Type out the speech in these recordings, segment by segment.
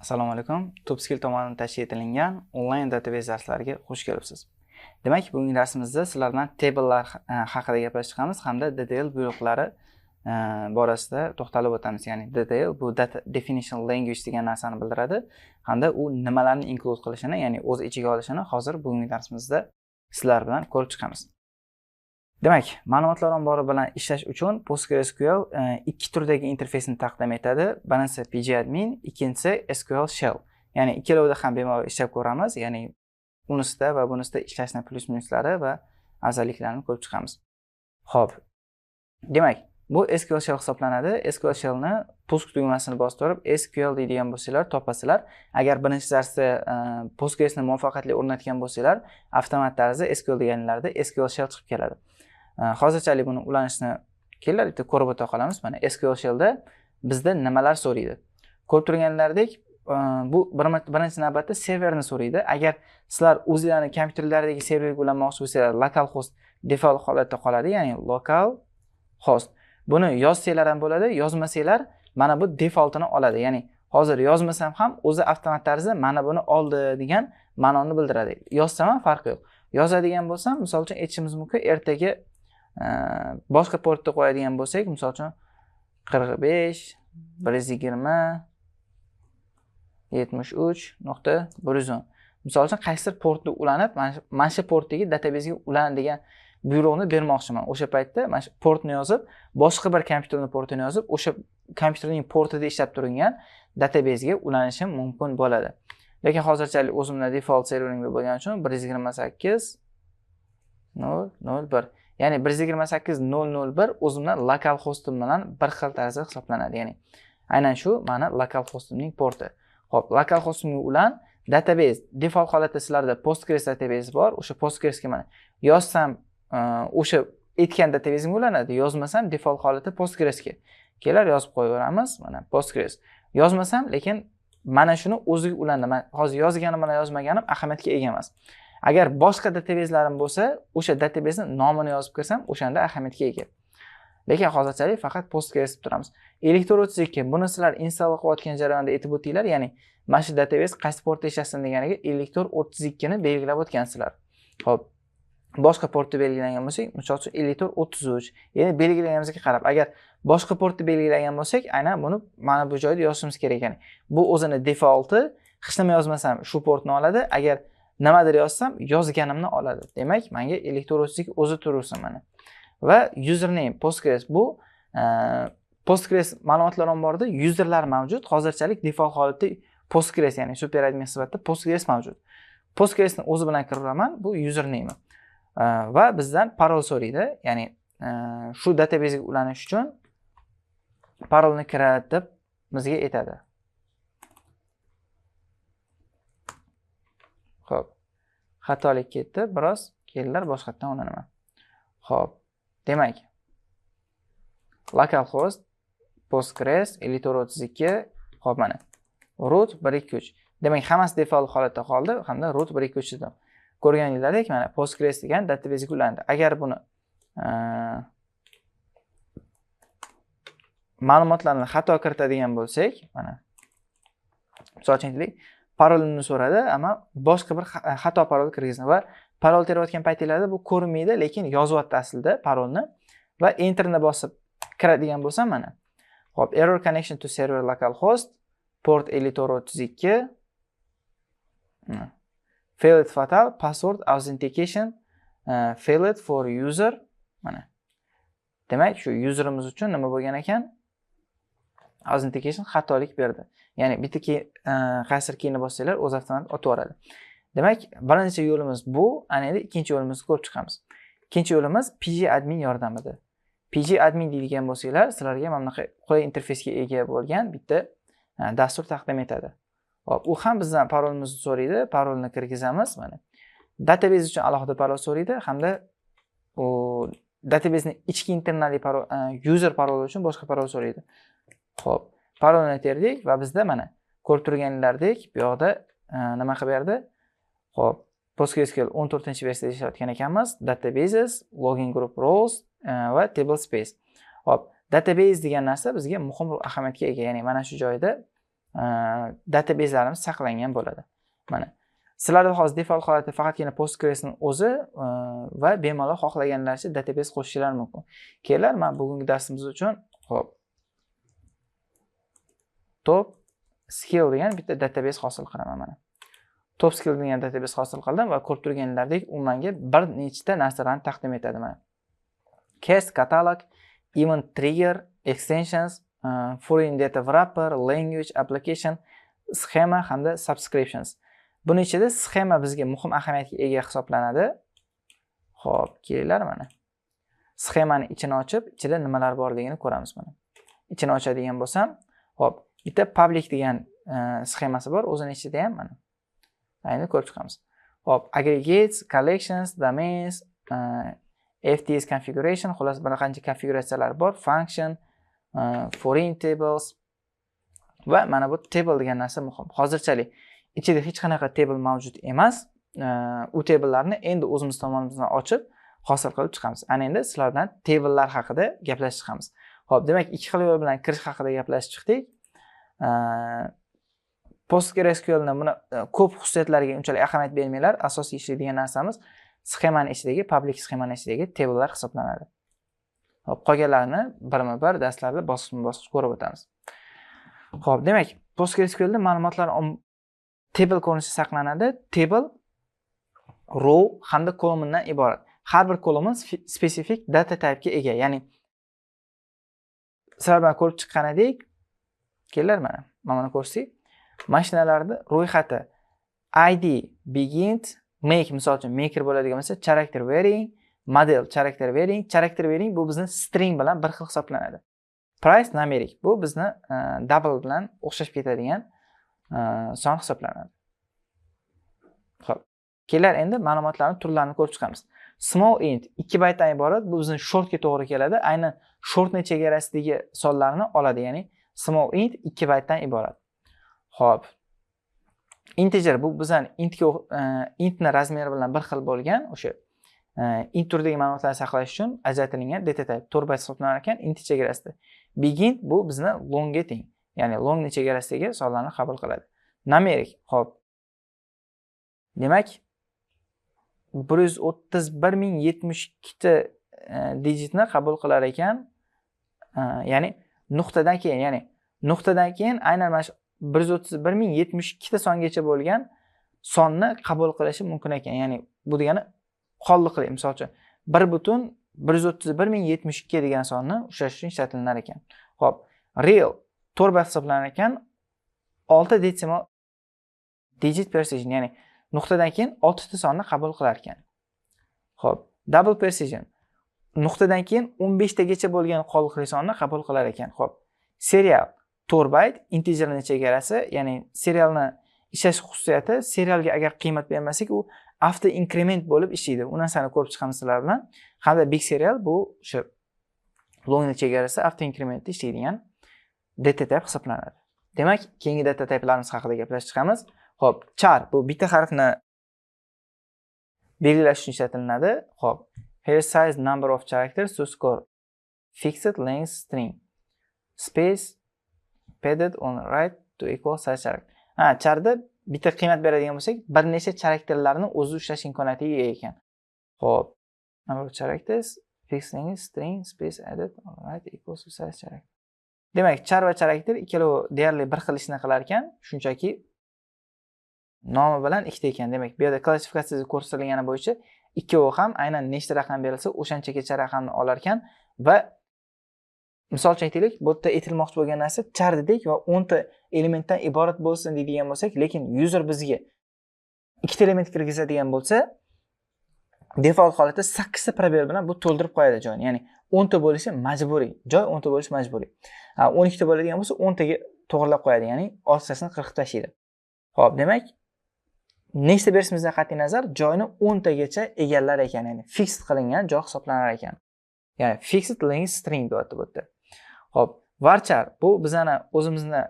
Assalomu alaykum. Topskill tomonidan tashkil etilgan onlayn database darslariga xush kelibsiz. Demak, bugungi darsimizda sizlar bilan tablelar haqida gaplashib chiqamiz hamda detail buyruqlari borasida to'xtalib o'tamiz. Ya'ni detail bu data definition language degan narsani bildiradi hamda u nimalarni include qilishini, ya'ni o'z ichiga olishini hozir bugungi darsimizda sizlar bilan ko'rib chiqamiz. Demak, ma'lumotlar ombori bilan ishlash uchun PostgreSQL ikki turdagi interfeysni taqdim etadi. Birinchisi pgadmin, ikkinchisi SQL Shell. Ya'ni ikkalovida ham bemalol ishlab ko'ramiz. Ya'ni unisida va bunisida ishlashning plus-minuslari va afzalliklarini ko'rib chiqamiz. Xo'p. Demak, bu SQL Shell hisoblanadi. SQL Shellni push tugmasini bostirib SQL deydigan bo'lsanglar, topasizlar. Agar birinchi darsda Postgresni muvaffaqiyatli o'rnatgan bo'lsanglar, avtomat tarzda SQL deganlarda SQL Shell chiqib keladi. Hozirchalik buni ulanishni keladi ko'rib o'ta qolamiz. Mana SQL Shellda bizda nimalar so'raydi? Ko'rib turganlaridek, bu birinchi navbatda serverni so'raydi. Agar sizlar o'zlaringiz kompyuterlaridagi serverga ulanmoqchi bo'lsangiz, local host default holatda qoladi, ya'ni local host. Buni yozsanglar ham bo'ladi, yozmasanglar mana bu defaultini oladi. Ya'ni hozir yozmasam ham o'zi avtomat tarzda mana buni oldi degan ma'noni bildiradi. Yozsam ham farqi yo'q. Yozadigan bo'lsam, misol uchun aytishimiz mumkin, ertaga boshqa portda qo'yadigan bo'lsak, misol uchun 45 120 73.110. Misol uchun qaysidir portda ulanib, mana shu portdagi databasega ulan degan buyruqni bermoqchiman. O'sha paytda mana shu portni yozib, boshqa bir kompyuterning portini yozib, o'sha kompyuterning portida ishlab turgan databasega ulanishim mumkin bo'ladi. Lekin hozirchalik o'zimda default serverimda bo'lgani uchun 128.0.0.1. Ya'ni 128.0.0.1 o'zimdan lokal hostim bilan bir xil tarzda hisoblanadi. Ya'ni aynan shu mana lokal hostimning porti. Xo'p, lokal hostimga ulan database default holatda sizlarda Postgres database bor. O'sha Postgresga mana yozsam o'sha aytgan databasemga ulanadi, yozmasam default holatda Postgresga kelar, yozib qo'yaveramiz. Mana Postgres. Yozmasam, lekin mana shuni o'ziga ulandi. Men hozir yozganim bilan yozmaganim ahamiyatga ega emas. Agar boshqa databaselarim bo'lsa, o'sha databasning nomini yozib kirsam, o'shanda ahamiyatga ega. Lekin hozirchalik faqat Postgres deb turamiz. Elektr 32 buni sizlar install qilayotgan jarayonda aytib o'tinglar, ya'ni mana shu database qaysi portda ishlasin deganiga Elektr 32 ni belgilab o'tgansizlar. Xo'p. Boshqa portda belgilangan bo'lsak, misol uchun Elektr 33, ya'ni belgilaganimizga qarab, agar boshqa portda belgilagan bo'lsak, aynan buni mana bu joyda yozishimiz kerak ekan. Bu o'zini defaulti, hech nima yozmasam shu portni oladi. Agar nimadir yozsam, yozganimni oladi. Demak, menga Elektr 32 o'zi tursin mana. Va username Postgres bu Postgres ma'lumotlar omborida userlar mavjud. Hozirchalik default holatda Postgres, ya'ni superadmin sifatida Postgres mavjud. Postgresni o'zi bilan kiraman, bu username. Va bizdan parol so'raydi. Ya'ni shu databasega ulanish uchun parolni kirit deb bizga aytadi. Xo'p. Xatolik ketdi, biroz keldilar, boshqatdan ulanaman. Xo'p. Demak, localhost Postgres Elektr 32, xo'p mana root 123. Demak, hammasi default holatda qoldi hamda root 123 dedim. Ko'rganingizdek, mana Postgres degan databasega ulandi. Agar buni ma'lumotlarni xato kiritadigan bo'lsak, mana misol uchun parolni so'radi, ammo boshqa bir xato parol kirgizdim va parol terayotgan paytinglarda bu ko'rinmaydi, lekin yozyapti aslida parolni va enterni bosib kiradigan bo'lsam mana. Xo'p, error connection to server localhost port Elektr 32 failed fatal password authentication failed for user mana. Demak, shu userimiz uchun nima bo'lgan ekan? Authentication xatolik berdi. Ya'ni bittaki qaysidir keyni bossanglar, o'z avtomat otib yuboradi. Demak, birinchi yo'limiz bu, ana endi ikkinchi yo'limizni ko'rib chiqamiz. Ikkinchi yo'limiz pgadmin yordamida. Pgadmin deydigan bo'lsanglar, sizlarga mana bunaqa qulay interfeysga ega bo'lgan bitta dastur taqdim etadi. Hop, u ham bizdan parolimizni so'raydi, parolni kirgizamiz mana. Database uchun alohida parol so'raydi hamda u databasening ichki internal parol, user paroli uchun boshqa parol so'raydi. Xo'p, parolni terdik va bizda mana ko'rib turganlaridek, bu yoqda nima qilib berdi? Xo'p, PostgreSQL 14-versiyada ishlayotgan ekanmiz. Databases, login group roles va tablespace. Xo'p, database degan narsa bizga muhim ahamiyatga ega. Ya'ni mana shu joyda databazlarimiz saqlangan bo'ladi. Mana sizlarda hozir default holatda faqatgina Postgres'ning o'zi va bemalol xohlaganlaricha database qo'shishlari mumkin. Kelar, men bugungi darsimiz uchun top skill degan bitta database hosil qilaman mana. Top skill degan database hosil qildim va ko'rib turganlaringdek u menga bir nechta narsalarni taqdim etadi mana. Case, catalog, event trigger, extensions, foreign data wrapper, language, application, schema hamda subscriptions. Buning ichida schema bizga muhim ahamiyatga ega hisoblanadi. Xo'p, kelinglar mana. Schemani ichini ochib, ichida nimalar borligini ko'ramiz mana. Ichini ochadigan bo'lsam, xo'p, bitta public degan schemasi bor, o'zining ichida ham mana. Ayni ko'rib chiqamiz. Xo'p, aggregates, collections, domains, FTS configuration, xolos bir qancha konfiguratsiyalar bor, function, foreign tables va mana bu table degan narsa muhim. Hozirchalik ichida hech qanaqa table mavjud emas. U tablelarni endi o'zimiz tomonidan ochib hosil qilib chiqamiz. Ana endi sizlar bilan tablelar haqida gaplashib chiqamiz. Xo'p, demak, ikki xil yo'l bilan kirish haqida gaplashib chiqdik. PostgreSQLni buni ko'p xususiyatlariga unchalik ahamiyat bermanglar. Asosiy ishlaydigan narsamiz schemani ichidagi, public schemani ichidagi tablelar hisoblanadi. Xo'p, qolganlarini birma-bir darslarda bosqichma-bosqich ko'rib o'tamiz. Xo'p, demak, PostgreSQLda ma'lumotlar table ko'rinishida saqlanadi. Table row hamda columndan iborat. Har bir column spesifik data type'ga ega. Ya'ni sizlar bilan ko'rib chiqqanidek, kelinglar mana ko'rsak, mashinalarda ro'yxati ID, begin, make, misol uchun maker bo'ladigan bo'lsa, character varying, model character varying bu bizni string bilan bir xil hisoblanadi. Price numerik bu bizni double bilan o'xshashib ketadigan son hisoblanadi. Xo'p, kelar endi ma'lumotlarning turlarini ko'rib chiqamiz. Small int 2 baytdan iborat, bu bizning shortga to'g'ri keladi. Aynan shortning chegarasidagi sonlarni oladi, ya'ni small int 2 baytdan iborat. Xo'p. Integer bu bizning intni razmeri bilan bir xil bo'lgan, o'sha int turdagi ma'lumotlarni saqlash uchun ajratilgan data type 4 bayt hisoblanar ekan int chegarasida. Begin bu bizni longga teng, ya'ni long chegarasidagi sonlarni qabul qiladi. Numeric, xo'p. Demak, 131.072 ta digitni qabul qilar ekan, ya'ni nuqtadan keyin aynan mana shu 131.072 ta songacha bo'lgan sonni qabul qilishi mumkin ekan. Ya'ni bu degani qolliqli, misol uchun 1.131.072 degan sonni ushlash uchun ishlatilar ekan. Xo'p, real 4 bayt hisoblanar ekan, 6 decimal digit precision, ya'ni nuqtadan keyin 6 ta sonni qabul qilar ekan. Xo'p, double precision nuqtadan keyin 15 tagacha bo'lgan qolliqli sonni qabul qilar ekan. Xo'p, serial 4 bayt integerning chegarasi, ya'ni serialni ishlash xususiyati, serialga agar qiymat bermasak, u auto increment bo'lib ishlaydi. U narsani ko'rib chiqamiz sizlar bilan. Hamda big serial bu o'sha longning chegarasi auto incrementda ishlaydigan data type hisoblanadi. Demak, keyingi data typelarimiz haqida gaplashib chiqamiz. Xo'p, char bu bitta harfni belgilash uchun ishlatiladi. Xo'p, here size number of characters to score fixed length string space padded on right to equal size character. Charda bitta qiymat beradigan bo'lsak, bir necha charakterlarni o'zi ushlash imkoniyatiga ega ekan. Xo'p, number of characters fixed length string space added on right equal size character. Demak, char va charakter ikkalovi deyarli bir xil ishni qilar ekan, shunchaki nomi bilan ikkita ekan. Demak, bu yerda klassifikatsiyada ko'rsatilgani bo'yicha ikkovi ham aynan nechta raqam berilsa, o'shanchaga raqamni olar ekan va misol uchun aytaylik, bu yerda aytilmoqchi bo'lgan narsa char dedik va 10 ta elementdan iborat bo'lsin deydigan bo'lsak, lekin user bizga ikkita element kirgizadigan bo'lsa, default holatda 8 ta probel bilan bu to'ldirib qo'yadi joyni. Ya'ni 10 ta bo'lishi majburiy. Joy 10 ta bo'lishi majburiy. 12 ta bo'ladigan bo'lsa 10 taga to'g'rilab qo'yadi, ya'ni ortiqchasini qirqib tashlaydi. Xo'p, demak, nechta berishimizdan qat'iy nazar joyni 10 tagacha egallar ekan, ya'ni fixed qilingan joy hisoblanar ekan. Ya'ni fixed length string deyapti bu yerda. Xo'p, varchar bu bizani o'zimizni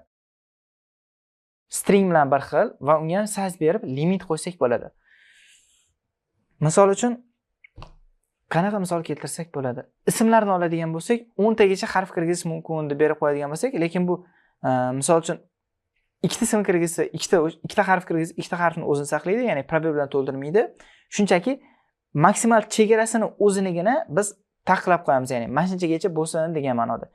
string bilan bir xil va unga ham size berib limit qo'ysak bo'ladi. Misol uchun qanaqa misol keltirsak bo'ladi? Ismlarni oladigan bo'lsak, 10 tagacha harf kirgizish mumkin deb berib qo'yadigan bo'lsak, lekin bu misol uchun ikkita sim kirgizsa, ikkita harf kirgizsa, ikkita harfni o'zini saqlaydi, ya'ni probel bilan to'ldirmaydi. Shunchaki maksimal chegarasini o'zinigina biz taqiqlab qo'yamiz, ya'ni mana shunchagacha bo'lsin degan ma'noda.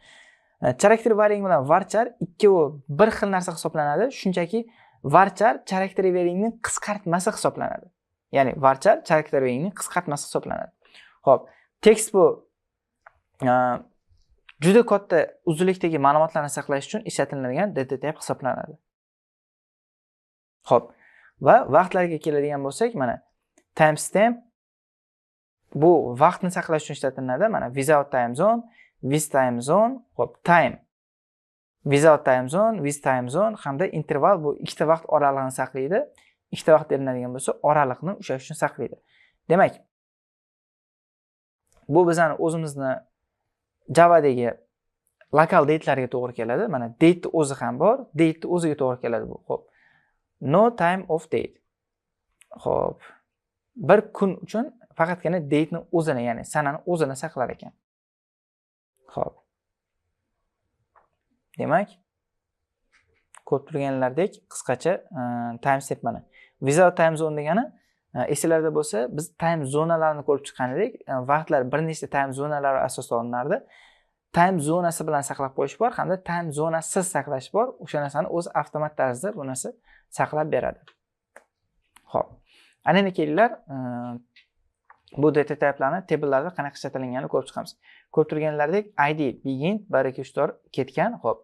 Character varying bilan varchar ikkovi bir xil narsa hisoblanadi. Shunchaki varchar character varyingning qisqartmasi hisoblanadi. Ya'ni varchar character varyingning qisqartmasi hisoblanadi. Xo'p, text bu juda katta uzunlikdagi ma'lumotlarni saqlash uchun ishlatiladigan data type hisoblanadi. Xo'p, va vaqtlarga keladigan bo'lsak, mana timestamp bu vaqtni saqlash uchun ishlatiladi. Mana without time zone, with time zone, xo'p, time. Without time zone, with time zone hamda interval bu ikkita vaqt oralig'ini saqlaydi. Ikkita vaqt beriladigan bo'lsa, oraliqni ushlash uchun saqlaydi. Demak, bu bizani o'zimizni Javadagi lokal date'larga to'g'ri keladi. Mana date o'zi ham bor, date o'ziga to'g'ri keladi bu. Xo'p. No time of date. Xo'p. Bir kun uchun faqatgina date'ni o'zini, ya'ni sanani o'zini saqlar ekan. Xo'p. Demak, ko'rib turganlardek qisqacha timestamp mana. Without time zone degani esinglarda bo'lsa, biz time zonalarini ko'rib chiqqan edik. Vaqtlar bir nechta time zonalari asosida olinardi. Time zonasi bilan saqlab qo'yish bor hamda time zonasiz saqlash bor. O'sha narsani o'zi avtomat tarzda bu narsa saqlab beradi. Xo'p. Ana endi kelinglar, bu data type'larni table'larda qanaqa ishlatilganini ko'rib chiqamiz. Ko'rib turganlardek id begin 1 2 3 4 ketgan. Xo'p.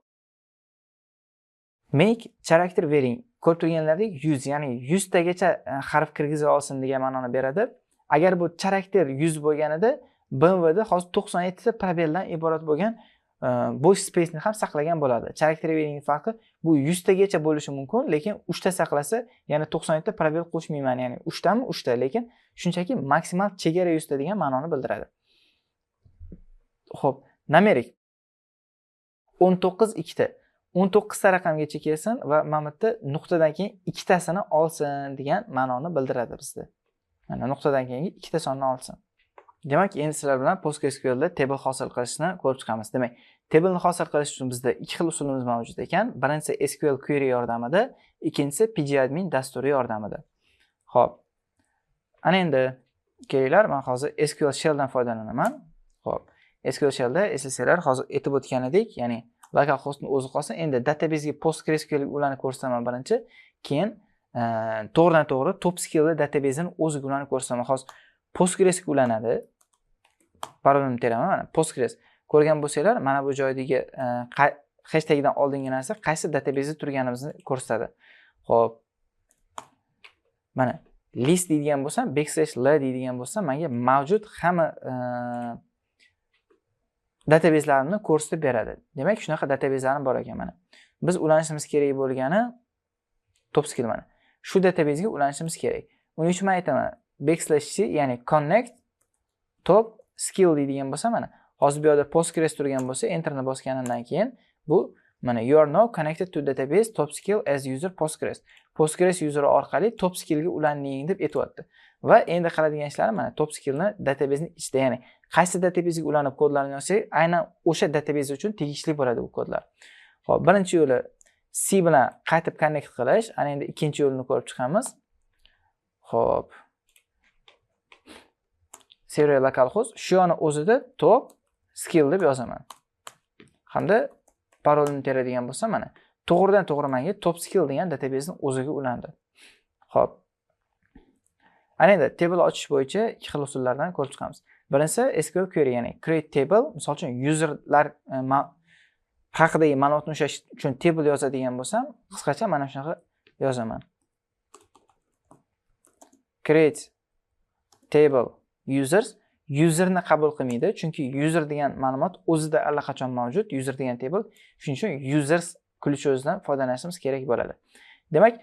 Make character varying ko'rib turganlardek 100, ya'ni 100 tagacha harf kirgiza olsin degan ma'noni beradi. Agar bu character 100 bo'lganida BMWda hozir 97 ta probeldan iborat bo'lgan bo'sh space ni ham saqlagan bo'ladi. Character varying farqi bu 100 tagacha bo'lishi mumkin, lekin 3 ta saqlasa, ya'ni 97 ta probel qo'shmayman, ya'ni 3 tami 3 ta, lekin shunchaki maksimal chegara 100 ta degan ma'noni bildiradi. Xo'p, numerik 19 2 ta. 19 ta raqamgacha kelsin va mana bu yerda nuqtadan keyin ikkitasini olsin degan ma'noni bildiradi bizda. Mana nuqtadan keyin ikkita sonni olsin. Demak, endi sizlar bilan PostgreSQLda table hosil qilishni ko'rib chiqamiz. Demak, table'ni hosil qilish uchun bizda ikki xil usulimiz mavjud ekan. Birinchisi SQL query yordamida, ikkinchisi pgadmin dasturi yordamida. Xo'p. Ana endi kelinglar, men hozir SQL shell dan foydalanaman. Xo'p. SQL shellda SSL'lar hozir aytib o'tgan edik, ya'ni local hostni o'zi qolsin. Endi databasega PostgreSQL ulanib ko'rsataman birinchi, keyin to'g'ridan to'g'ri TopSQL databasini o'ziga ulanib ko'rsataman. Hozir PostgreSQL ulanadi. Parolimni teraman, mana Postgres. Ko'rgan bo'lsanglar, mana bu joydagi hashtagdan oldingi narsa qaysi databasda turganimizni ko'rsatadi. Xo'p. Mana list deydigan bo'lsam, /l deydigan bo'lsam, menga mavjud hamma databaselarni ko'rsatib beradi. Demak, shunaqa databaselarni bor ekan mana. Biz ulanishimiz kerak bo'lgani TopSQL mana. Shu databasega ulanishimiz kerak. Uning uchun men aytaman, /c, ya'ni connect TopSQL deydigan bo'lsa mana. Hozir bu yerda Postgres turgan bo'lsa, enterni bosganimdan keyin bu mana you are now connected to database TopSQL as user Postgres. Postgres user orqali TopSQL ga ulanding deb aytibdi. Va endi qiladigan ishlarim mana TopSQL ni databaseni ichida, ya'ni qaysi databasega ulanib kodlarni yozsak, aynan o'sha database uchun tegishli bo'ladi bu kodlar. Xo'p, birinchi yo'li C bilan qaytib connect qilish, ana endi ikkinchi yo'lini ko'rib chiqamiz. Xo'p. Serial localhost shu yoni o'zida TopSQL deb yozaman. Hamda parolimni teradigan bo'lsam mana to'g'ridan to'g'ri menga TopSQL degan databaseni o'ziga ulandi. Xo'p. Ana endi table ochish bo'yicha ikki xil usullardan ko'rib chiqamiz. Birinchisi SQL query, ya'ni create table, misol uchun userlar haqidagi ma'lumotni ushlash uchun table yozadigan bo'lsam, qisqacha mana shunaqa yozaman. Create table users userni qabul qilmaydi, chunki user degan ma'lumot o'zida allaqachon mavjud, user degan table. Shuning uchun users ключ'dan foydalanishimiz kerak bo'ladi. Demak,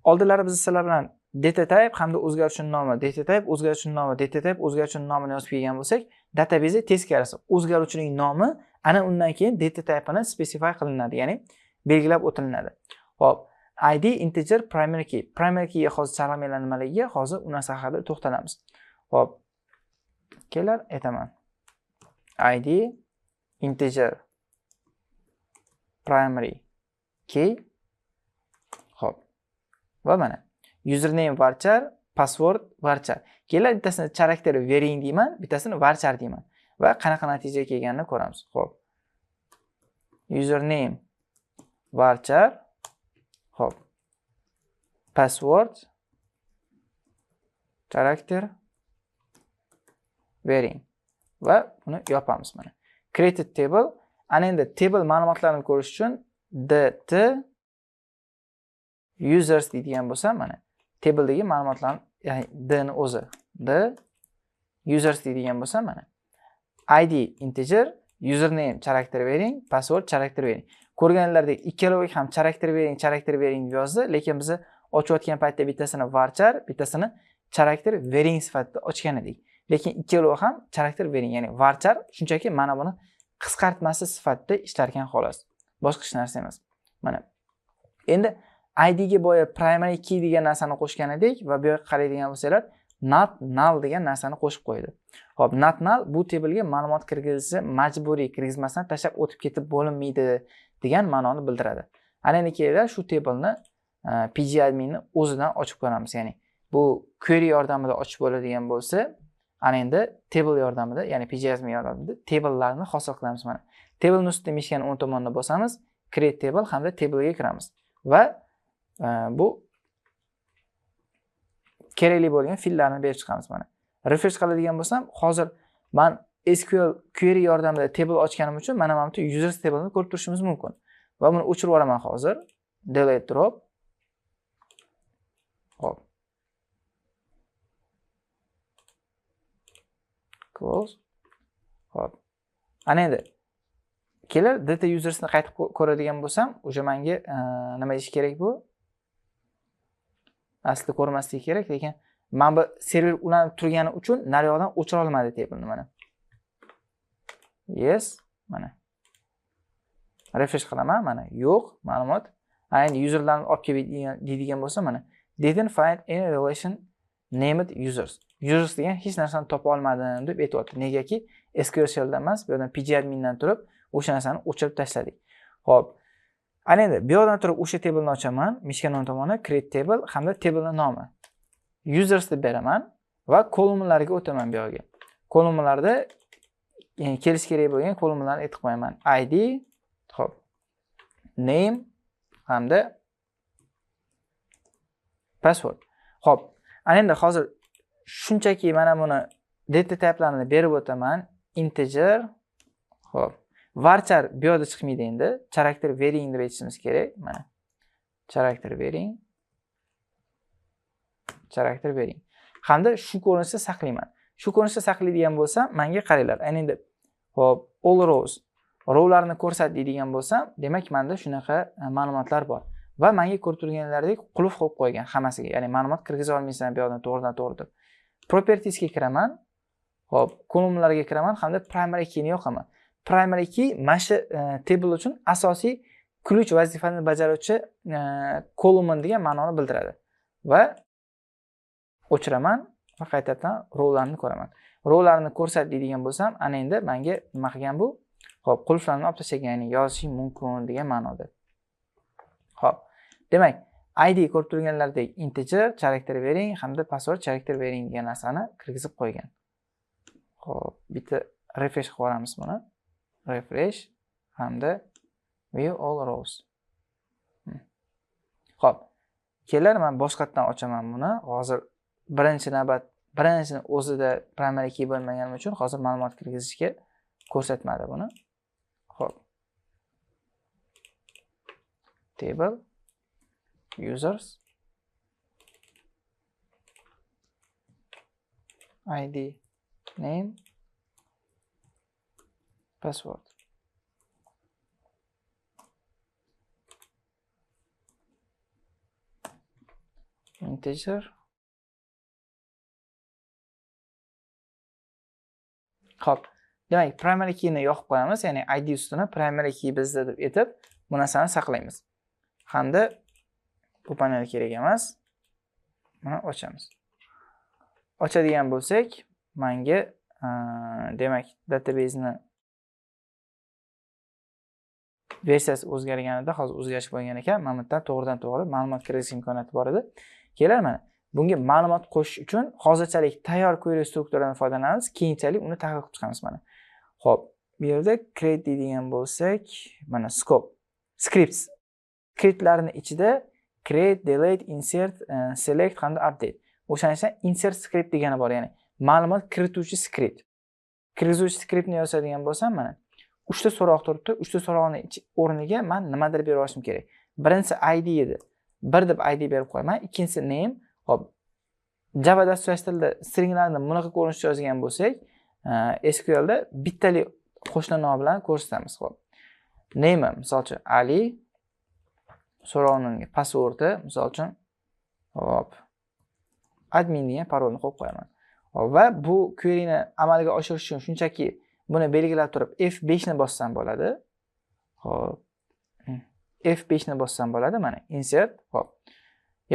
oldinlari biz sizlar bilan data type hamda o'zgaruvchi nomi, data type, o'zgaruvchi nomi, data type, o'zgaruvchi nomini yozib kelgan bo'lsak, database teskarisi o'zgaruvchining nomi ana undan keyin data type'ini specify qilinadi, ya'ni belgilab o'tilinadi. Xo'p, id integer primary key. Primary key hozir chaqirmalar nimaligiga hozir u narsa haqida to'xtalamiz. Xo'p. Kelar aytaman. id integer primary key va mana username varchar, password varchar. Kelar bittasini charakter bering deyman, bittasini varchar deyman va qanaqa natija kelganini ko'ramiz. Xo'p. Username varchar, xo'p. Password charakter bering va buni yopamiz mana. Created table. Ana endi table ma'lumotlarini ko'rish uchun dt users deydigan bo'lsam mana tabledagi ma'lumotlarni, ya'ni d ni o'zi d users deydigan bo'lsam mana id integer, username charakter bering, password charakter bering. Ko'rganlaridek ikkaloviga ham charakter bering deb yozdi, lekin biz ochayotgan paytda bittasini varchar, bittasini charakter bering sifatida ochgan edik. Lekin ikkalovi ham charakter bering, ya'ni varchar shunchaki mana buni qisqartmasi sifatida ishlar ekan xolos. Boshqa hech narsa emas. Mana. Endi id ga boya primary key degan narsani qo'shgan edik va bu yoqqa qaraydigan bo'lsanglar, not null degan narsani qo'shib qo'ydi. Xo'p, not null bu tabelga ma'lumot kirgizishni majburiy, kirgizmasdan tashlab o'tib ketib bo'linmaydi degan ma'noni bildiradi. Ana endi kelinglar shu tabelni pgadminni o'zidan ochib ko'ramiz. Ya'ni bu query yordamida ochib bo'ladigan bo'lsa, ana endi table yordamida, ya'ni pgadmin yordamida tablelarni hosil qilamiz mana. Table ustida mishkan o'ng tomonda bosamiz, create table hamda table ga kiramiz va bu kerakli bo'lgan fillarni berib chiqamiz mana. Refresh qiladigan bo'lsam, hozir men SQL query yordamida table ochganim uchun mana bu users table'ni ko'rib turishimiz mumkin. Va buni o'chirib yuboraman hozir. Delete drop. Hop. Close. Hop. Ana endi kelar data usersni qaytib ko'radigan bo'lsam, o'sha menga nima ish kerak bu? Aslida ko'rmaslik kerak, lekin men bu server ulanib turgani uchun naryoqdan o'chira olmadi table'ni mana. Yes, mana. Refresh qilaman, mana yo'q ma'lumot. Endi userlarni olib kelib deydigan bo'lsa mana didn't find any relation named users. Users degan hech narsani topa olmadim deb aytibdi. Negaki SQL shelldan emas, bu yerdan pgadmindan turib o'sha narsani o'chirib tashladik. Xo'p. Ana endi bu yerdan turib o'sha tabelni ochaman, mishkan o'ng tomoni create table hamda tablening nomi. Users deb beraman va kolumnlarga o'taman bu yerga. Kolumnlarda kelish kerak bo'lgan kolumnlarni aytib qo'yaman. ID, xo'p. Name hamda password. Xo'p. Ana endi hozir shunchaki mana buni data type'larini berib o'taman. Integer, xo'p. Varchar bu yerda chiqmaydi endi. Charakter bering deb aytishimiz kerak. Mana. Charakter bering. Charakter bering. Hamda shu ko'rinishda saqlayman. Shu ko'rinishda saqlaydigan bo'lsam, menga qaranglar. Ana endi xo'p, all rows rowlarni ko'rsat deydigan bo'lsam, demak menda shunaqa ma'lumotlar bor. Va menga ko'rib turganlaridek qulf qo'yib qo'ygan hammasiga. Ya'ni ma'lumot kirgiza olmaysan bu yerdan to'g'ridan-to'g'ri deb. Properties ga kiraman. Xo'p, kolumnlarga kiraman hamda primary keyni yoqaman. Primary key mana shu table uchun asosiy ключ vazifani bajaruvchi kolumn degan ma'noni bildiradi. Va o'chiraman va qaytadan rowlarni ko'raman. Rowlarni ko'rsat deydigan bo'lsam, ana endi menga nima qilgan bu? Xo'p, qulflarni olib tashlagan, ya'ni yozishim mumkin degan ma'noda. Xo'p. Demak, ID ko'rib turganlaridek integer charakter bering hamda password charakter bering degan narsani kirgizib qo'ygan. Xo'p, bitta refresh qilib ko'ramiz buni. Refresh hamda view all rows. Xo'p. Kelar men boshqatdan ochaman buni. Hozir birinchi o'zida primary key bo'lmagani uchun hozir ma'lumot kirgizishga ko'rsatmadi buni. Xo'p. Table users ID name password. Integer. Xo'p. Demak, primary keyni yoqib qo'yamiz, ya'ni ID ustini primary key bizda deb aytib, bu narsani saqlaymiz. Hamda bu panel kerak emas. Mana ochamiz. Ochadigan bo'lsak, menga demak database ni versiyasi o'zgarganida hozir o'zgarish bo'lgan ekan. Mana bu yerdan to'g'ridan to'g'ri ma'lumot kirish imkoniyati bor edi. Kelar mana bunga ma'lumot qo'shish uchun hozirchalik tayyor query strukturadan foydalanamiz, keyinchalik uni tahlil qilib chiqamiz mana. Xo'p, bu yerda create deydigan bo'lsak, mana scope, scripts. Scriptlarning ichida create, delete, insert, select hamda update. O'shaning uchun insert script degani bor, ya'ni ma'lumot kirituvchi skript. Kirituvchi skriptni yozadigan bo'lsam, mana 3 ta so'roq turibdi. 3 ta so'roqning o'rniga men nimadir berib olishim kerak. Birinchisi ID edi. Bir deb ID berib qo'yaman, ikkinchisi name. Hop. Java dasturlashtirildi stringlarni bunaqa ko'rinishda yozgan bo'lsak, SQL da bittali qo'shma nom bilan ko'rsatamiz. Hop. Name misol uchun Ali, so'rovning passwordi misol uchun hop admin degan parolni qo'yib qo'yaman. Va bu queryni amalga oshirish uchun shunchaki buni belgilab turib F5 ni bossam bo'ladi. Hop. F5 ni bossam bo'ladi, mana insert, hop.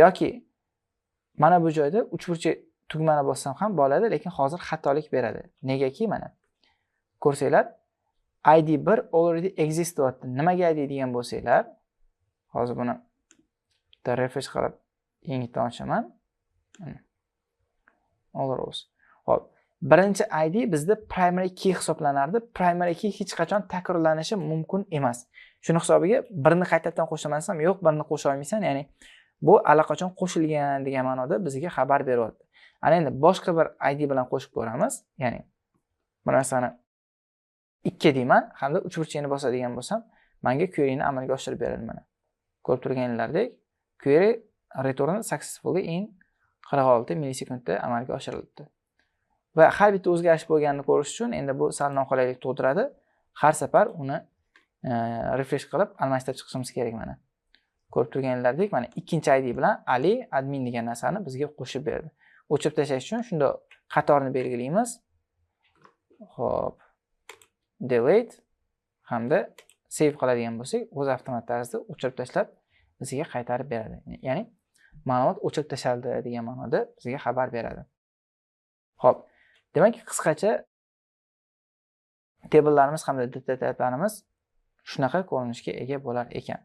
Yoki mana bu joyda uchburchak tugmani bossam ham bo'ladi, lekin hozir xatolik beradi. Negaki mana ko'rsanglar ID1 already exist deyapti. Nimaga ID degan bo'lsanglar, hozir buni refresh qilib yangitdan ochaman. Olros. Hop. Birinchi ID bizda primary key hisoblanardi. Primary key hech qachon takrorlanishi mumkin emas. Shuni hisobiga birini qaytadan qo'shamasam, yo'q, birini qo'sha olmaysan, ya'ni bu allaqachon qo'shilgan degan ma'noda bizga xabar beryapti. Ana endi boshqa bir ID bilan qo'shib ko'ramiz. Ya'ni bu narsani 2 deyman hamda uchburchakni bosadigan bo'lsam, menga queryni amalga oshirib beradi mana. Ko'rib turganlaringdek, query return successfully in 46 millisekundda amalga oshirildi. Va har bitta o'zgarish bo'lganini ko'rish uchun endi bu sal noqulaylik tug'diradi. Har safar uni refresh qilib almashtirib chiqishimiz kerak mana. Ko'rib turganlaringdek, mana ikkinchi ID bilan Ali admin degan narsani bizga qo'shib berdi. O'chirib tashlash uchun shunda qatorni belgilaymiz. Xo'p. Delete hamda save qiladigan bo'lsak, o'z avtomat tarzda o'chirib tashlab bizga qaytarib beradi. Ya'ni ma'lumot o'chirib tashaldi degan ma'noda bizga xabar beradi. Xo'p. Demak, qisqacha tablelarimiz hamda data typelarimiz shunaqa ko'rinishga ega bo'lar ekan.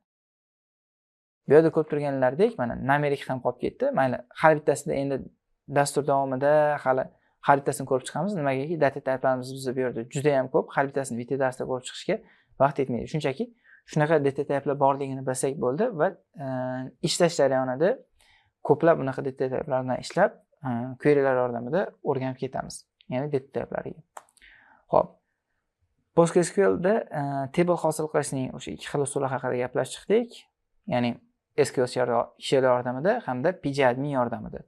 Bu yerda ko'rib turganlaringdek, mana numerik ham qolib ketdi. Mayli, har bittasida endi dastur davomida har bittasini ko'rib chiqamiz. Nimagaki data typelarimiz bizda bu yerda juda ham ko'p. Har bittasini bitta darsda ko'rib chiqishga vaqt yetmaydi. Shunchaki shunaqa data typelar borligini bilsak bo'ldi va ishlash jarayonida ko'plab bunaqa data typelar bilan ishlab, querylar yordamida o'rganib ketamiz. Ya'ni data typelariga. Xo'p. PostgreSQLda table hosil qilishning o'sha ikki xil usuli haqida gaplashib chiqdik. Ya'ni SQL shell yordamida hamda pgadmin yordamida.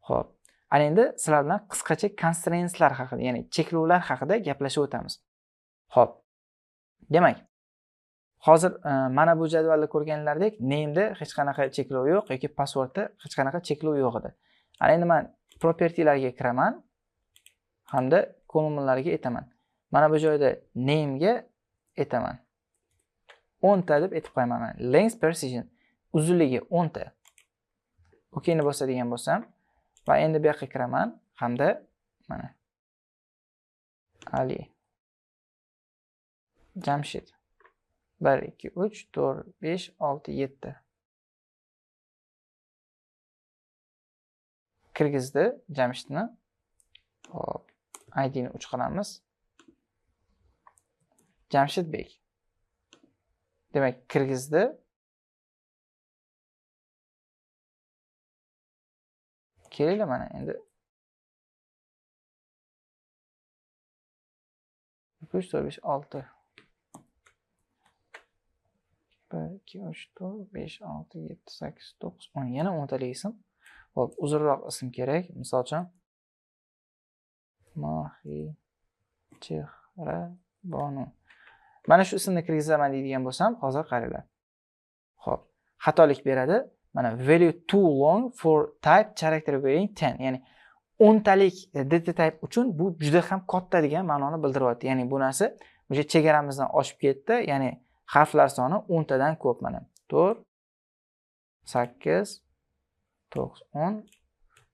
Xo'p. Ana endi sizlar bilan qisqacha constraintslar haqida, ya'ni cheklovlar haqida gaplashib o'tamiz. Xo'p. Demak, hozir mana bu jadvalda ko'rganlaringdek, name'da hech qanaqa cheklov yo'q yoki passwordda hech qanaqa cheklov yo'q edi. Ana endi men propertylarga kiraman hamda kolumnlarga aytaman. Mana bu joyda name'ga aytaman. 10 ta deb aytib qo'yaman. Length precision uzunligi 10 ta. OKni bosadigan bo'lsam va endi bu yoqqa kiraman hamda mana Ali Jamshid 1 2 3 4 5 6 7 kirgizdi Jamshidni. Hop, ID ni 3 qilamiz. Jamshidbek. Demak, kirgizdi. Kelinglar mana endi 3 4 5 6 1 2 3 4 5 6 7 8 9 10 yana 10 talik ism. Hop, uzunroq ism kerak. Misol uchun Mahi Chehra Bonu. Mana shu ismni kirgizaman deydigan bo'lsam, hozir qaranglar. Hop, xatolik beradi. Mana value too long for type character varying 10. Ya'ni 10 talik data type uchun bu juda ham katta degan ma'noni bildiryapti. Ya'ni bu narsa o'sha chegaramizdan oshib ketdi. Ya'ni harflar soni 10 tadan ko'p mana. 4 8 9 10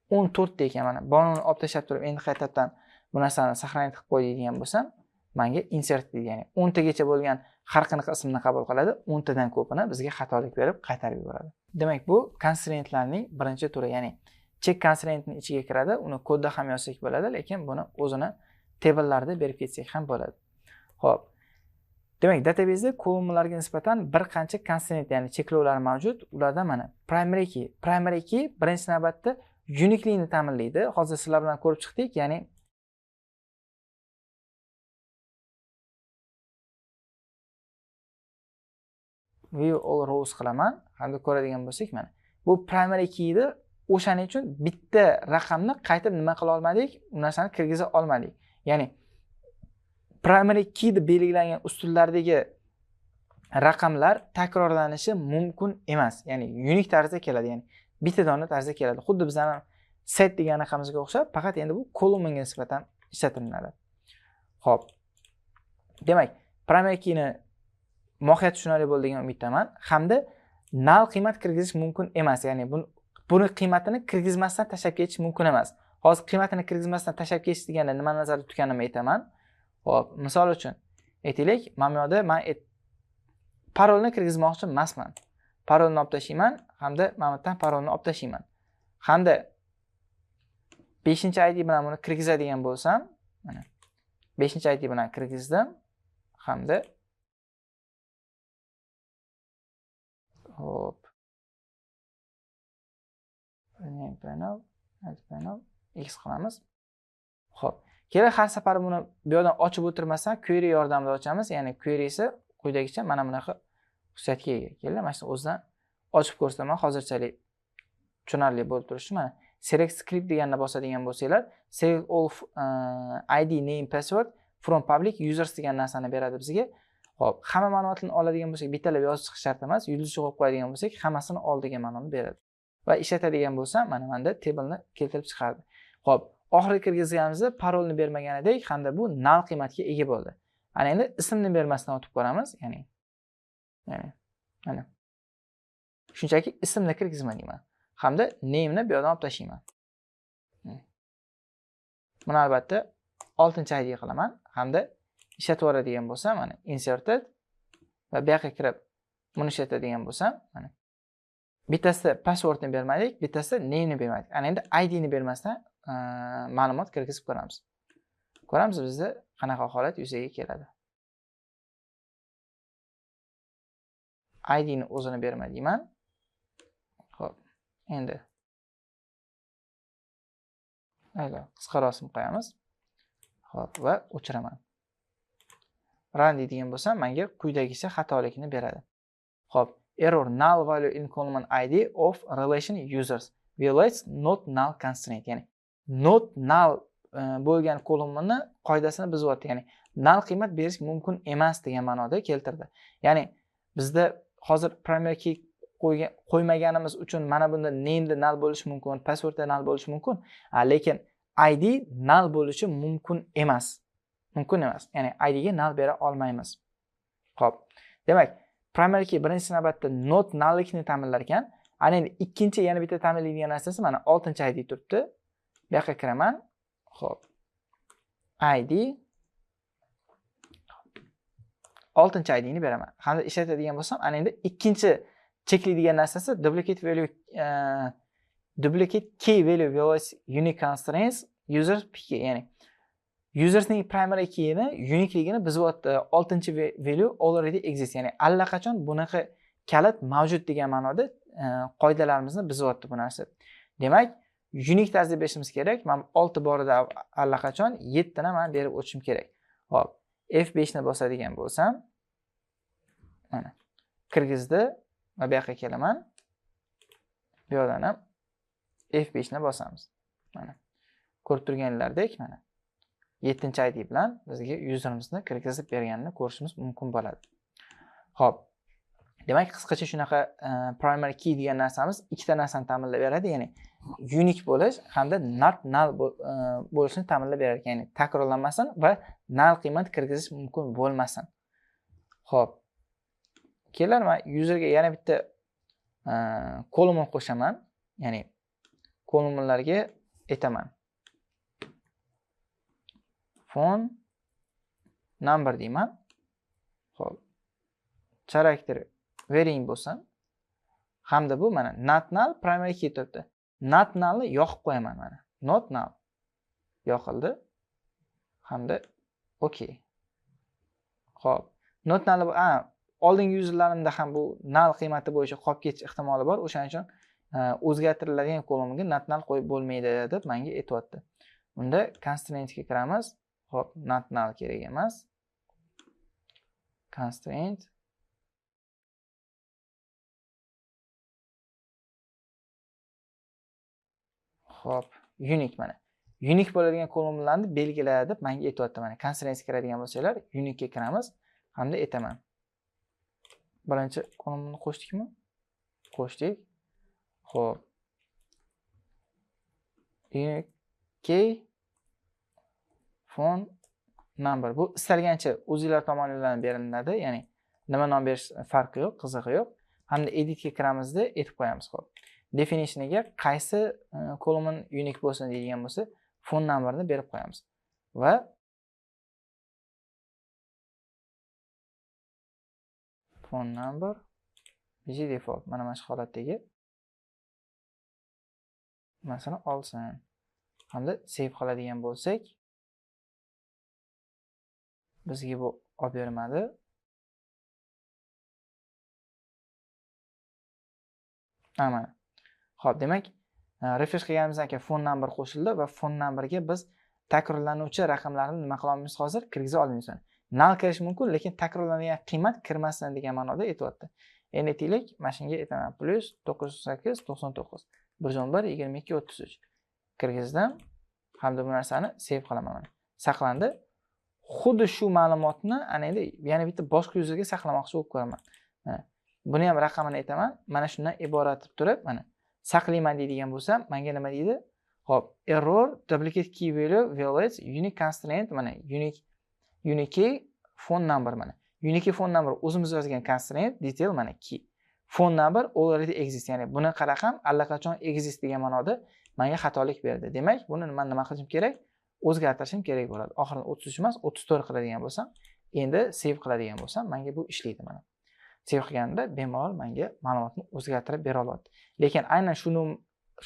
14 ekan mana. Bonuni olib tashlab turib, endi qaytadan bu narsani saqlanib qilib qo'y deydigan bo'lsam, menga insert deydi. Ya'ni 10 tagacha bo'lgan har qanaqa ismni qabul qiladi, 10 tadan ko'pini bizga xatolik berib qaytarib yuboradi. Demak, bu constraintlarning birinchi turi, ya'ni check constraintning ichiga kiradi, uni kodda ham yozsak bo'ladi, lekin buni o'zini tablelarda berib ketsak ham bo'ladi. Xo'p. Demak, databazda kolumnlarga nisbatan bir qancha constraint, ya'ni cheklovlar mavjud. Ulardan mana primary key birinchi navbatda uniquelikni ta'minlaydi. Hozir sizlar bilan ko'rib chiqdik, ya'ni view all rows qilaman. Hamda ko'radigan bo'lsak, mana bu primary keydi. O'shaning uchun bitta raqamni qaytib nima qila olmadik, u narsani kirgiza olmadik. Ya'ni primary key deb belgilangan ustunlardagi raqamlar takrorlanishi mumkin emas. Ya'ni unique tarzda keladi, ya'ni bitta dona tarzda keladi. Xuddi bizning set degan raqamimizga o'xshab, faqat endi bu kolumnga nisbatan ishlatiladi. Xo'p. Demak, primary keyni mohiyati tushunarli bo'ldi degan umiddaman. Hamda null qiymat kirgizish mumkin emas. Ya'ni buni qiymatini kirgizmasdan tashlab ketish mumkin emas. Hozir qiymatini kirgizmasdan tashlab ketish deganda nima nazarda tutganimni aytaman. Xo'p, misol uchun aytaylik, mana bu yerda men parolni kirgizmoqchi emasman. Parolni olib tashlayman hamda mana bu yerdan parolni olib tashlayman. Hamda 5-ID bilan buni kirgizadigan bo'lsam, mana 5-ID bilan kirgizdim hamda hop panel X qilamiz. Xo'p, keling har safar buni bu yerdan ochib o'tirmasdan query yordamida ochamiz. Ya'ni query esa quyidagicha mana bunaqa xususiyatga ega. Keling, mana shu o'zidan ochib ko'rsataman. Hozirchalik tushunarli bo'lib turishi. Mana select script deganni bosadigan bo'lsanglar, select all ID, name, password from public users degan narsani beradi bizga. Xo'p, hamma ma'lumotlarni oladigan bo'lsak, bittalab yozib chiqish shart emas. Yulduzcha qo'yib qo'yadigan bo'lsak, hammasini ol degan ma'noni beradi. Va ishlatadigan bo'lsam, mana bunda table'ni keltirib chiqardi. Xo'p, oxirgi kirgizganimizda parolni bermagan edik, hamda bu null qiymatga ega bo'ldi. Ana endi ismni bermasdan o'tib ko'ramiz, ya'ni mana shunchaki ismni kirgizmayman. Hamda name'ni bu yerdan olib tashlayman. Buni albatta 6-ID qilaman hamda ishlatib yuboradigan bo'lsam, mana inserted va bu yoqqa kirib buni ishlatadigan bo'lsam, mana bittasida passwordni bermadik, bittasida name'ni bermadik. Ana endi id'ni bermasdan ma'lumot kirgizib ko'ramiz. Ko'ramiz bizda qanaqa holat yuzaga keladi. id'ni o'zini bermadimman. Xo'p, endi mayli, qisqa rasm qo'yamiz. Xo'p, va o'chiraman. Run deydigan bo'lsam, menga quyidagicha xatolikni beradi. Xo'p, error null value in column ID of relation users violates not null constraint. Ya'ni not null bo'lgan kolumnni qoidasini buzyapti. Ya'ni null qiymat berish mumkin emas degan ma'noda keltirdi. Ya'ni bizda hozir primary key qo'ymaganimiz uchun mana bunda name'da null bo'lishi mumkin, passwordda null bo'lishi mumkin, lekin ID null bo'lishi mumkin emas. Ya'ni ID ga null bera olmaymiz. Xo'p. Demak, primary key birinchi navbatda not nulllikni ta'minlar ekan. Ana endi ikkinchi yana bitta ta'minlaydigan narsasi mana 6-ID turibdi. Bu yoqqa kiraman. Xo'p. ID 6-ID ni beraman. Hamda ishlatadigan bo'lsam, ana endi ikkinchi cheklaydigan narsasi duplicate key value violates unique constraints users pk, ya'ni usersning primary keyini uniqueligini buzyapti. 6-value already exists, ya'ni allaqachon bunaqa kalit mavjud degan ma'noda qoidalarimizni buzyapti bu narsa. Demak, unique tarzda berishimiz kerak. Men 6 borida allaqachon 7 tani men berib o'tishim kerak. Hop, F5 ni bosadigan bo'lsam, mana kirgizdi va bu yoqqa kelaman. Bu yerdan ham F5 ni bosamiz. Mana ko'rib turganlardek, mana 7-ID bilan bizga userimizni kirgizib berganini ko'rishimiz mumkin bo'ladi. Xo'p. Demak, qisqacha shunaqa primary key degan narsamiz ikkita narsani ta'minlab beradi, ya'ni unique bo'lish hamda not null bo'lishini ta'minlab beradi, ya'ni takrorlanmasin va null qiymat kirgizish mumkin bo'lmasin. Xo'p. Kelar, men userga yana bitta kolumn qo'shaman, ya'ni kolumnlarga aytaman. Phone number deyman. Xo'p. character varying bo'lsin. Hamda bu mana not null primary key turibdi. Not nullni yoqib qo'yaman mana. Not null yoqildi. Hamda okay. Xo'p. Not null oldingi yuzlarimda ham bu null qiymati bo'yicha qolib ketish ehtimoli bor. O'shaning uchun o'zgartiriladigan kolonga not null qo'yib bo'lmaydi deb menga aytibdi. Unda constraint ga kiramiz. Xo'p, not null kerak emas. Constraint Xo'p, unique mana. Unique bo'ladigan kolonlarni belgila deb menga aytibdi mana. Constraint kiradigan bo'lsalar, unique ga kiramiz hamda aytaman. Birinchi kolonni qo'shdikmi? Qo'shdik. Xo'p. Unique key phone number. Bu istalgancha o'zingizlar tomonidan beriladi, ya'ni nima nom berish farqi yo'q, qizig'i yo'q. Hamda edit ga kiramizda aytib qo'yamiz, xo'p. Definitioniga qaysi kolon unique bo'lsin deydigan bo'lsa, phone numberni berib qo'yamiz. Va phone number bg default mana shu holatdagi masalan olsin. Hamda save qiladigan bo'lsak, bizga bu olib bermadi. Mana. Xo'p, demak, refresh qilganimizdan keyin phone number qo'shildi va phone numberga biz takrorlanuvchi raqamlarni nima qilamiz hozir? Kirgiza olmaymiz. Null kirish mumkin, lekin takrorlanadigan qiymat kirmasin degan ma'noda aytibdi. Endi aytaylik, mana shunga aytaman plus 908 99 111 22 33 kirgizdim. Hamda bu narsani save qilaman. Saqlandi. Xuddi shu ma'lumotni ana endi yana bitta boshqa yuzga saqlamoqchi bo'lib ko'raman. Buni ham raqamini aytaman. Mana shundan iborat deb turib, mana saqlayman deydigan bo'lsam, menga nima deydi? Xo'p, error duplicate key value violates unique constraint mana unique phone number mana. Unique phone number o'zimiz yozgan constraint detail mana key. Phone number already exists, ya'ni bunaqa raqam allaqachon exist degan ma'noda menga xatolik berdi. Demak, buni nima qilishim kerak? O'zgartirishim kerak bo'ladi. Oxirida 33 emas, 34 qiladigan bo'lsam, endi save qiladigan bo'lsam, menga bu ishlaydi mana. Save qilganda bemalol menga ma'lumotni o'zgartirib bera oladi. Lekin aynan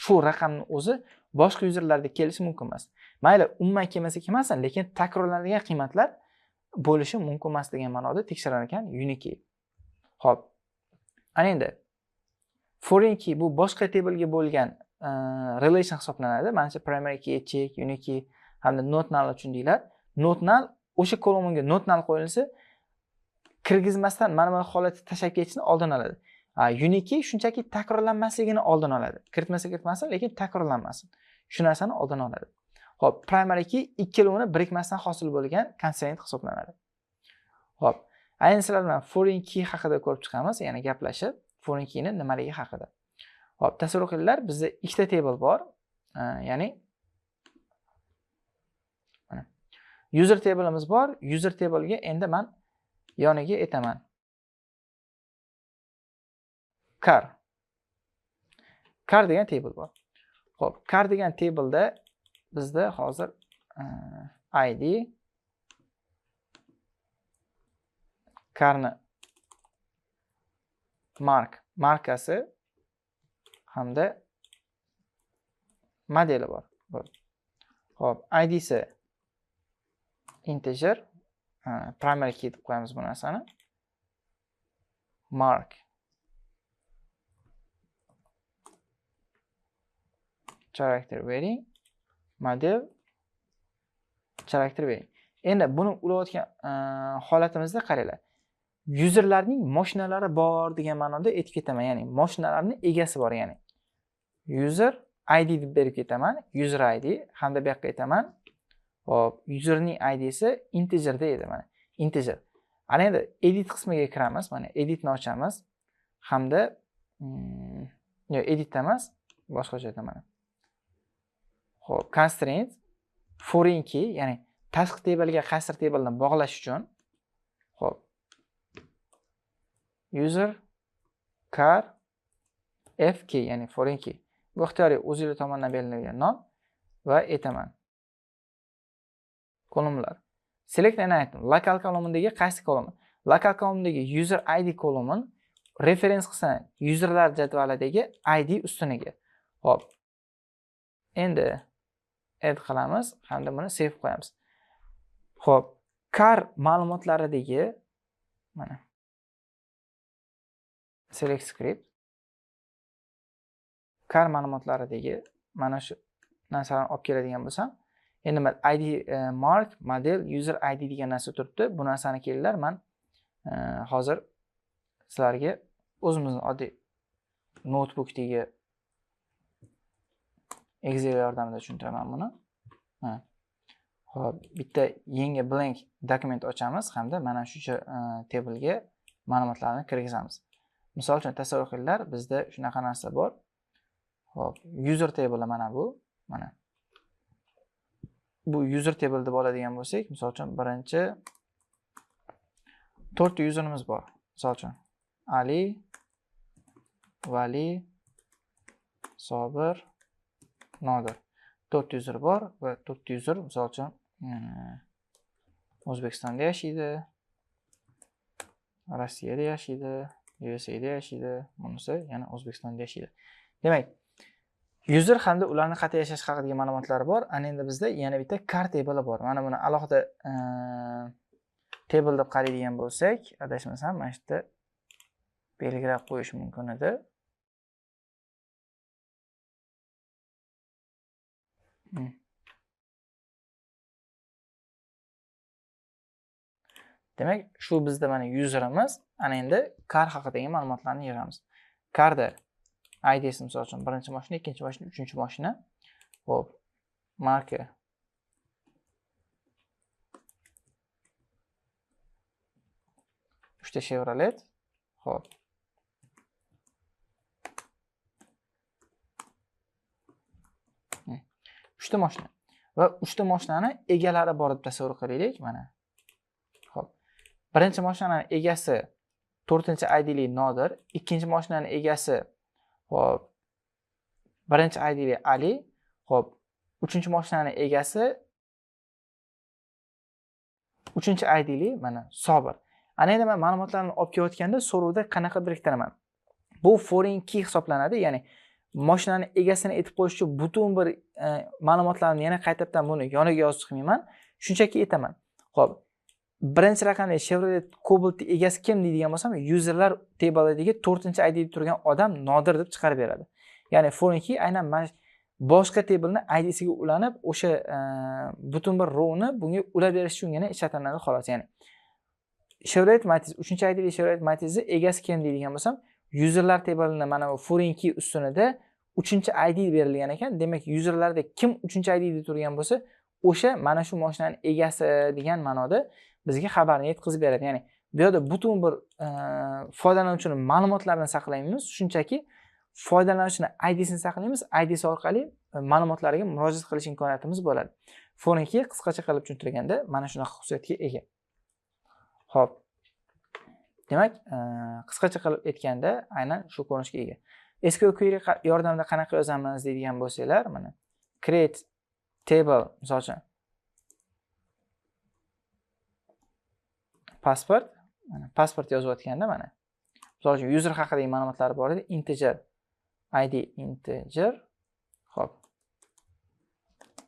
shu raqamni o'zi boshqa yuzerlarda kelishi mumkin emas. Mayli, umuman kelmasa kelmasin, lekin takrorlanadigan qiymatlar bo'lishi mumkin emas degan ma'noda tekshirar ekan unique. Xo'p. Ana endi foreign key bu boshqa tabelga bo'lgan relation hisoblanadi. Manimcha primary key, check, unique key hamda not null uchun deylar. Not null o'sha kolonga not null qo'yilsa, kirgizmasdan mana bu holatni tashlab ketishni oldin oladi. Unique key shunchaki takrorlanmasligini oldin oladi. Kiritmasin, lekin takrorlanmasin. Shu narsani oldin oladi. Xo'p, primary key ikkalovini birikmasdan hosil bo'lgan constraint hisoblanadi. Xo'p, aynan sizlar bilan foreign key haqida ko'rib chiqamiz, ya'ni gaplashib, foreign keyni nimaligi haqida. Xo'p, tasavvur qilinglar, bizda ikkita table bor. Ya'ni mana user table'imiz bor. User table'ga endi men yoniga aytaman car degan table bor. Xo'p, car degan table'da bizda hozir id carni markasi hamda modeli bor. Xo'p, id isi integer, primary key deb qo'yamiz bu narsani. Mark character varying model character varying. Endi buni ulayotgan holatimizda qaranglar. Userlarning mashinalari bor degan ma'noda aytib ketaman, ya'ni mashinalarning egasi bor, ya'ni user id deb berib ketaman, user id hamda bu yoqqa aytaman. Hop, userning id isi integer deydi mana. Integer. Ana endi edit qismiga kiramiz, mana editni ochamiz hamda edit emas, boshqa joyda mana. Xo'p, constraint foreign key, ya'ni tashqi tabelga qaysi tabelni bog'lash uchun. Xo'p. User car fk, ya'ni foreign key. Bu ixtiyoriy o'zingiz tomonidan berilgan nom va aytaman. Kolonlar. Select and item. Local kolonidagi qaysi kolon? Local columndagi user ID kolumin reference qismi userlar jadvalidagi ID ustuniga. Xo'p. Endi add qilamiz hamda buni save qo'yamiz. Xo'p, car ma'lumotlaridagi mana select script car ma'lumotlaridagi mana shu narsalarni olib keladigan bo'lsam, endi men ID mark model user ID degan narsa turibdi. Bu narsani kelinglar, men hozir sizlarga o'zimizning oddiy notebookdagi Excel yordamida tushuntiraman buni. Xo'p, bitta yangi blank dokument ochamiz hamda mana shu table'ga ma'lumotlarni kirgizamiz. Misol uchun tasavvur qilinglar, bizda shunaqa narsa bor. Xo'p, user table mana bu. Mana. Bu user table deb oladigan bo'lsak, misol uchun birinchi 4 ta userimiz bor. Misol uchun Ali, Vali, Sobir, Nodir. 4 user bor va 4 user misol uchun O'zbekistonda yashaydi, Rossiyada yashaydi, USAda yashaydi, bunisi yana O'zbekistonda yashaydi. Demak, user hamda ularning qayerda yashash haqidagi ma'lumotlari bor. Ana endi bizda yana bitta car table bor. Mana buni alohida table deb qaraydigan bo'lsak, adashmasam mana shu yerda belgilab qo'yish mumkin edi. Demak, shu bizda mana userimiz. Ana endi car haqidagi ma'lumotlarni yig'amiz. Carda ID'si misol uchun birinchi mashina, ikkinchi mashina, uchinchi mashina. Xo'p, marka uchta Chevrolet. Xo'p. Uchta mashina. Va uchta mashinani egalari bor deb tasavvur qilaylik, mana. Xo'p. Birinchi mashinaning egasi 4-ID'li Nodir, ikkinchi mashinaning egasi xo'p, birinchi ID'li Ali, xo'p, uchinchi mashinaning egasi 3-ID'li mana Sobir. Ana endi men ma'lumotlarni olib kelayotganda so'rovda qanaqa biriktiraman? Bu foreign key hisoblanadi, ya'ni mashinaning egasini aytib qo'yish uchun butun bir ma'lumotlarni yana qaytadan buni yoniga yozib chiqmayman, shunchaki aytaman. Xo'p, birinchi raqamli Chevrolet Cobalt egasi kim deydigan bo'lsam, userlar table'idagi 4-ID turgan odam Nodir deb chiqarib beradi. Ya'ni foreign key aynan boshqa table'ni ID'siga ulanib, o'sha butun bir rowni bunga ulab berish uchungina ishlatiladi xolos. Ya'ni Chevrolet Matiz 3-ID'li Chevrolet Matiz'i egasi kim deydigan bo'lsam, userlar table'ini mana bu foreign key ustunida 3-ID berilgan ekan. Demak, userlarda kim 3-ID da turgan bo'lsa, o'sha mana shu mashinaning egasi degan ma'noda bizga xabarni yetkazib beradi. Ya'ni bu yerda butun bir foydalanuvchining ma'lumotlarini saqlaymiz, shunchaki foydalanuvchining ID'sini saqlaymiz, ID'si orqali ma'lumotlarga murojaat qilish imkoniyatimiz bo'ladi. Foreign key qisqacha qilib tushuntirganda mana shunaqa xususiyatga ega. Xo'p. Demak, qisqacha qilib aytganda aynan shu ko'rinishga ega. SQL query yordamida qanaqa yozamiz deydigan bo'lsanglar, mana create table misol uchun pasport, mana pasport yozayotganda mana misol uchun user haqidagi ma'lumotlar bor edi, integer ID integer, xo'p,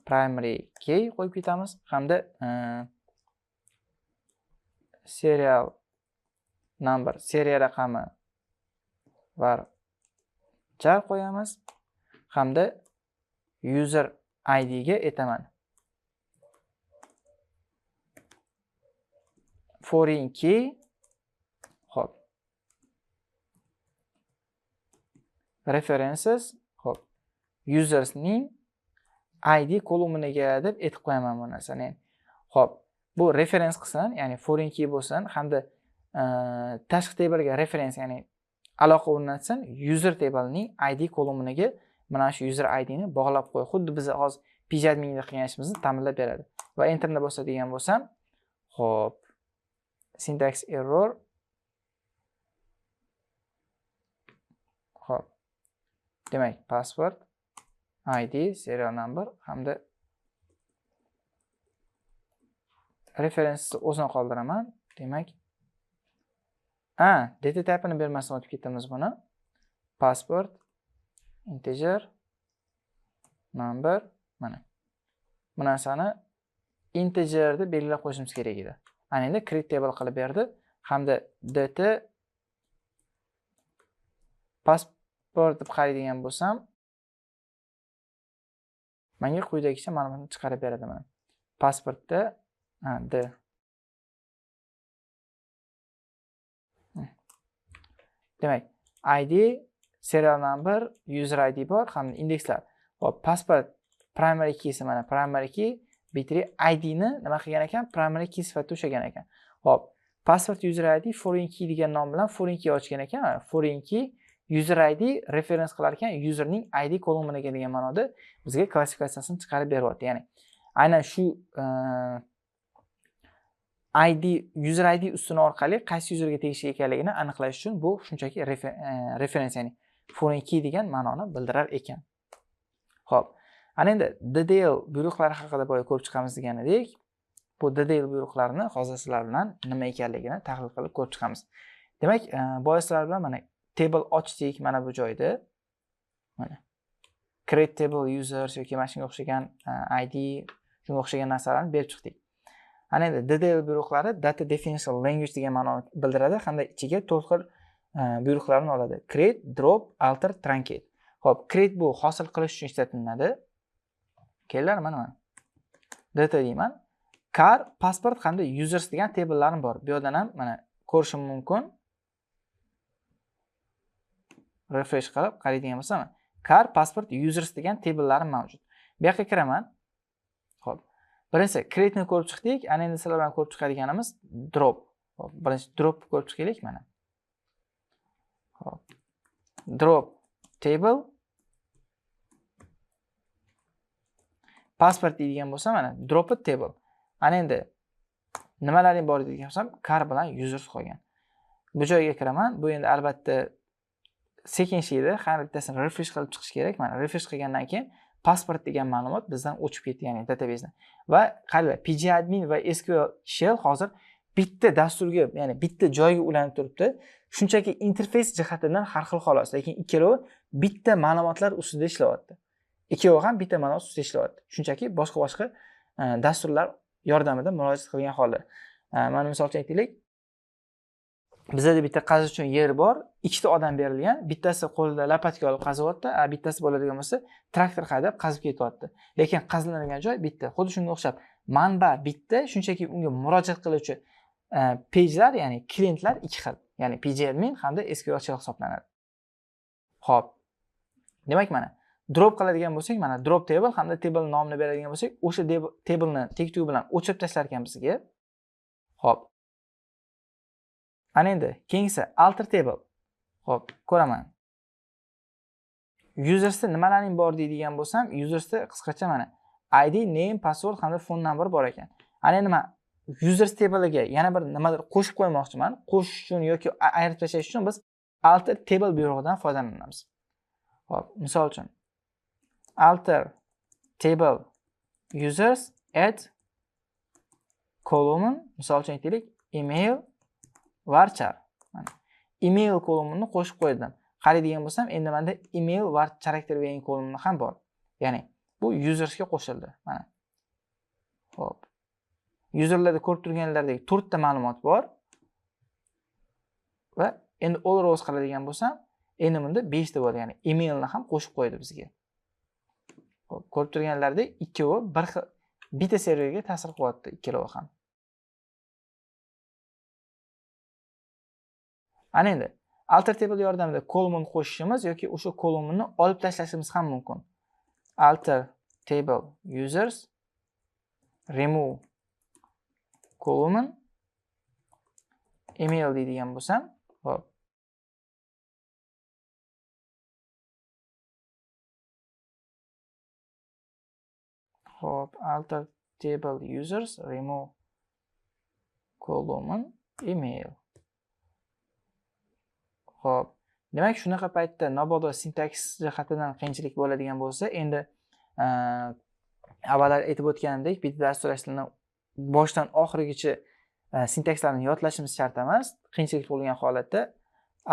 primary key qo'yib ketamiz hamda serial number, seriya raqami var jar qo'yamiz hamda user ID ga aytaman. Foreign key, xo'p, references, xo'p, usersning ID kolumniga deb aytib qo'yaman bu narsani. Xo'p, bu reference qism, ya'ni foreign key bo'lsin hamda tashqi table'ga reference, ya'ni aloqa o'rnatsin, user table'ning ID kolumniga mana shu user ID'ni bog'lab qo'y. Xuddi biz hozir pgadmin da qilgan ishimizni ta'minlab beradi. Va enterni bosadigan bo'lsam, xo'p, syntax error. Xo'p. Demak, password, ID, serial number hamda reference o'zini qoldiraman. Demak, data type'ini bermasdan o'tib ketamiz buni. Passport, integer, number, mana. Bu narsani integer deb belgilab qo'yishimiz kerak edi. Ana endi create table qilib berdi hamda data passport deb qaraydigan bo'lsam, menga quyidagicha ma'lumotni chiqarib beradi mana. Pasportda d. Demak, ID, serial number, user ID bor hamda indekslar. Hop, pasport primary keysi mana primary key, B3 ID ni nima qilgan ekan? Primary key sifatida ushlagan ekan. Hop, pasport user ID foreign key degan nom bilan foreign key ochgan ekan. Foreign key user ID reference qilar ekan userning ID kolumniga degan ma'noda bizga klassifikatsiyasini chiqarib beryapti. Ya'ni aynan shu user ID ustuni orqali qaysi userga tegishli ekanligini aniqlash uchun bu shunchaki reference, ya'ni foreign key degan ma'noni bildirar ekan. Xo'p, ana endi DDL buyruqlari haqida boya ko'rib chiqamiz degan edik. Bu DDL buyruqlarini hozir sizlar bilan nima ekanligini tahlil qilib ko'rib chiqamiz. Demak, boya sizlar bilan mana table ochdik mana bu joyda. Mana create table users yoki mana shunga o'xshagan ID, shunga o'xshagan narsalarni berib chiqdik. Ana endi DDL buyruqlari data definition language degan ma'noni bildiradi hamda ichiga to'rt xil buyruqlarni oladi. Create, drop, alter, truncate. Xo'p, create bu hosil qilish uchun ishlatiladi. Kelinglar mana. Data deyman. Car, passport hamda users degan table'larim bor. Bu yerdan ham mana ko'rishim mumkin. Refresh qilib qaraydigan bo'lsam, car, passport, users degan table'larim mavjud. Bu yoqqa kiraman. Xo'p. Birinchi create ni ko'rib chiqdik. Ana endi sizlar bilan ko'rib chiqadiganimiz drop. Xo'p, birinchi drop ko'rib chiqaylik mana. Xo'p. Drop table passport deydigan bo'lsa mana drop table. Ana endi nimalarning bor deydigan bo'lsam, car bilan users qolgan. Bu joyga kiraman. Bu endi albatta sekin ishlaydi. Har bittasini refresh qilib chiqish kerak. Mana refresh qilgandan keyin passport degan ma'lumot bizdan o'chib ketdi, ya'ni databasedan. Va qaranglar, pgadmin va SQL shell hozir bitta dasturga, ya'ni bitta joyga ulanib turibdi. Shunchaki interfeys jihatidan har xil xolos, lekin ikkalovi bitta ma'lumotlar ustida ishlayapti. Ikkovi ham bitta ma'lumot ustida ishlayapti. Shunchaki boshqa dasturlar yordamida murojaat qilgan holda. Mana misol uchun aytaylik, bizda bitta qazish uchun yer bor, ikkita odam berilgan, bittasi qo'lida lapatka olib qazyapti, bittasi bo'ladigan bo'lsa traktor haydab qazib ketyapti. Lekin qaziladigan joy bitta. Xuddi shunga o'xshab manba bitta, shunchaki unga murojaat qiluvchi page'lar, ya'ni klientlar ikki xil. Ya'ni pgadmin hamda SQL shell hisoblanadi. Xo'p. Demak mana drop qiladigan bo'lsak, mana drop table hamda table nomini beradigan bo'lsak, o'sha table'ni tektuv bilan o'chirib tashlar ekan bizga. Xo'p. Ana endi keyingisi alter table. Xo'p, ko'raman. Usersda nimalarning bor deydigan bo'lsam, usersda qisqacha mana ID, name, password hamda phone number bor ekan. Ana endi men users table'iga yana bir nimadir qo'shib qo'ymoqchiman. Qo'shish uchun yoki ayirib tashlash uchun biz alter table buyrug'idan foydalanamiz. Xo'p, misol uchun alter table users add column, misol uchun aytaylik, email varchar. Mana email kolumnini qo'shib qo'ydim. Qaraydigan bo'lsam, endi menda email var character weighing kolumni ham bor. Ya'ni bu usersga qo'shildi. Mana. Xo'p. Userlarda ko'rib turganlardek 4 ta ma'lumot bor. Va endi all rows qiladigan bo'lsam, endi bunda 5 ta bor, ya'ni emailni ham qo'shib qo'ydi bizga. Xo'p, ko'rib turganlardek ikkovi bir xil bitta serverga ta'sir qilyapti, ikkalovi ham. Ana endi alter table yordamida kolumn qo'shishimiz yoki o'sha kolumnni olib tashlashimiz ham mumkin. Alter table users remove column email deydigan bo'lsam, hop. Hop, alter table users remove column email. Xo'p, demak shunaqa paytda mabodo sintaks jihatidan qiyinchilik bo'ladigan bo'lsa, endi avval aytib o'tganimdek, bitta dasturlashtirishni boshdan oxirigacha sintakslarni yodlashimiz shart emas. Qiyinchilik tug'ilgan holatda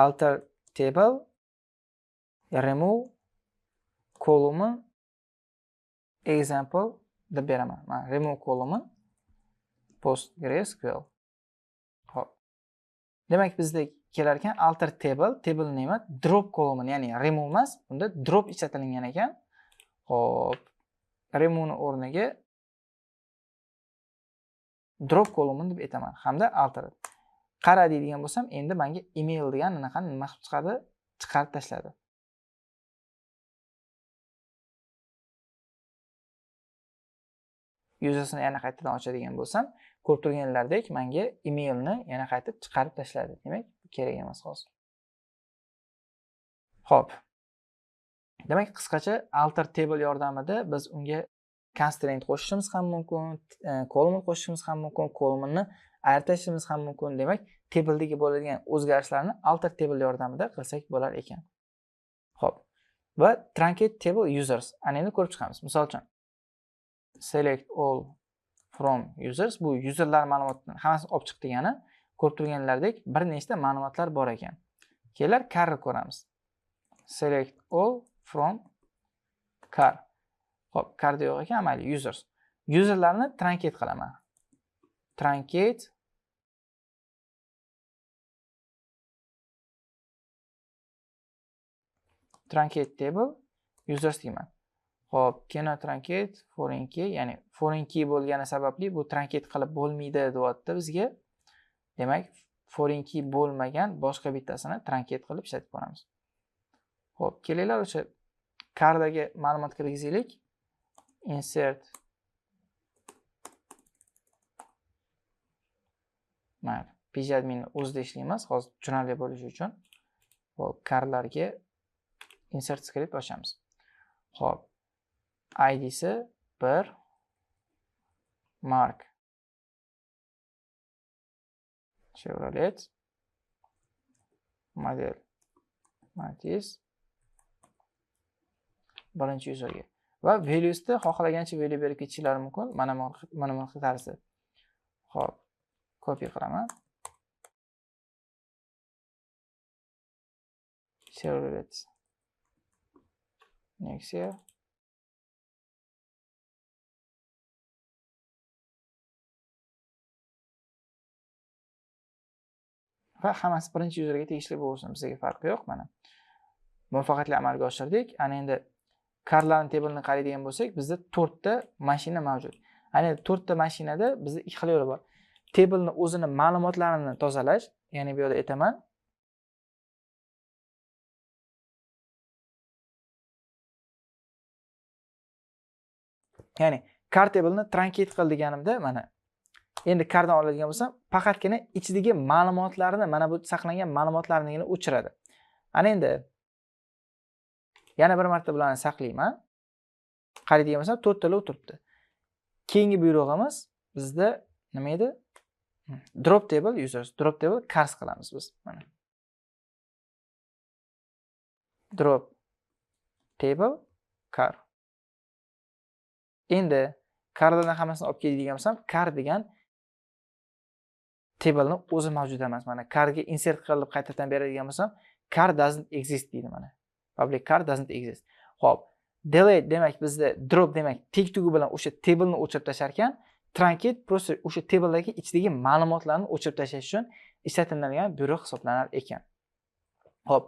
alter table remove column example deb beraman. Mana remove column PostgreSQL. Xo'p. Demak, bizda kelar ekan alter table nima? Drop column, ya'ni remove emas, unda drop ishlatilgan ekan. Xo'p. Remove ni o'rniga drop column deb aytaman hamda alter. Qara deydigan bo'lsam, endi menga email degan nima chiqadi? Chiqarib tashladi. Usersni yana qaytadan ochadigan bo'lsam, ko'rib turganlaridek menga emailni yana qaytib chiqarib tashladi. Demak, kerak emas hozir. Xo'p. Demak, qisqacha alter table yordamida biz unga constraint qo'shishimiz ham mumkin, column qo'shishimiz ham mumkin, columnni ayirtishimiz ham mumkin. Demak, tabledagi bo'ladigan o'zgarishlarni alter table yordamida qilsak bo'lar ekan. Xo'p. Va truncate table users. Ana endi ko'rib chiqamiz. Misol uchun select all from users, bu userlar ma'lumotini hammasini olib chiq degani, ko'rib turganlaridek bir nechta ma'lumotlar bor ekan. Kelar carni ko'ramiz. Select all from car. Xo'p, carda yo'q ekan, mayli users. Userlarni truncate qilaman. Truncate table users deyman. Xo'p, cannot truncate foreign key, ya'ni foreign key bo'lgani sababli bu truncate qilib bo'lmaydi deyapti bizga. Demak, foreign key bo'lmagan boshqa bittasini truncate qilib ishlatib ko'ramiz. Xo'p, kelinglar o'sha cardagi ma'lumot kirgizaylik. Insert mayli, pgadminni o'zida ishlaymiz, hozir tushunarli bo'lishi uchun. Xo'p, cardlarga insert script ochamiz. Xo'p, id'si 1 Mark Chevrolet model Matiz birinchi userga va valuesni xohlagancha value berib ketishlari mumkin. Mana bu tarzda. Xo'p, copy qilaman. Chevrolet Nexia va hammasi birinchi yuzerga tegishli bo'lsin, bizga farqi yo'q. Mana muvaffaqiyatli amalga oshirdik. Ana endi carlarning table'ini qaraydigan bo'lsak, bizda 4 ta mashina mavjud. Ana 4 ta mashinada bizda ikki xil yo'l bor. Table'ni o'zini ma'lumotlarini tozalash, ya'ni bu yerda aytaman. Ya'ni car table'ni truncate qil deganimda, mana endi cardan oladigan bo'lsam, faqatgina ichidagi ma'lumotlarni, mana bu saqlangan ma'lumotlarnigina o'chiradi. Ana endi yana bir marta bularni saqlayman. Qaraydigan bo'lsam, 4 tala o'tiribdi. Keyingi buyrug'imiz bizda nima edi? Drop table users, drop table cars qilamiz biz. Mana. Drop table car. Endi carlardan hammasini olib keladigan bo'lsam, car degan table'ni o'zi mavjud emas. Mana carga insert qilib qaytadan beradigan bo'lsam, car doesn't exist deydi mana. Public car doesn't exist. Xo'p, delete demak bizda drop demak tek tugi bilan o'sha table'ni o'chirib tashlar ekan, truncate prosta o'sha table'dagi ichidagi ma'lumotlarni o'chirib tashlash uchun ishlatiladigan buyruq hisoblanar ekan. Xo'p,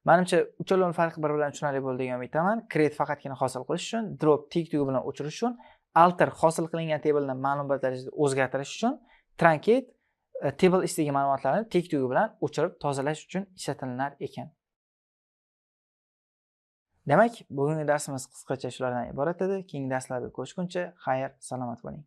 menimcha uchalon farqi bir-biridan tushunarli bo'ldi degan umiddaman. Create faqatgina hosil qilish uchun, drop tek tugi bilan o'chirish uchun, alter hosil qilingan table'ni ma'lum bir darajada o'zgartirish uchun, truncate table ichidagi ma'lumotlarni tek tugi bilan o'chirib tozalash uchun ishlatilar ekan. Demak, bugungi darsimiz qisqacha shulardan iborat edi. Keyingi darslarda ko'rishguncha xayr, salomat bo'ling.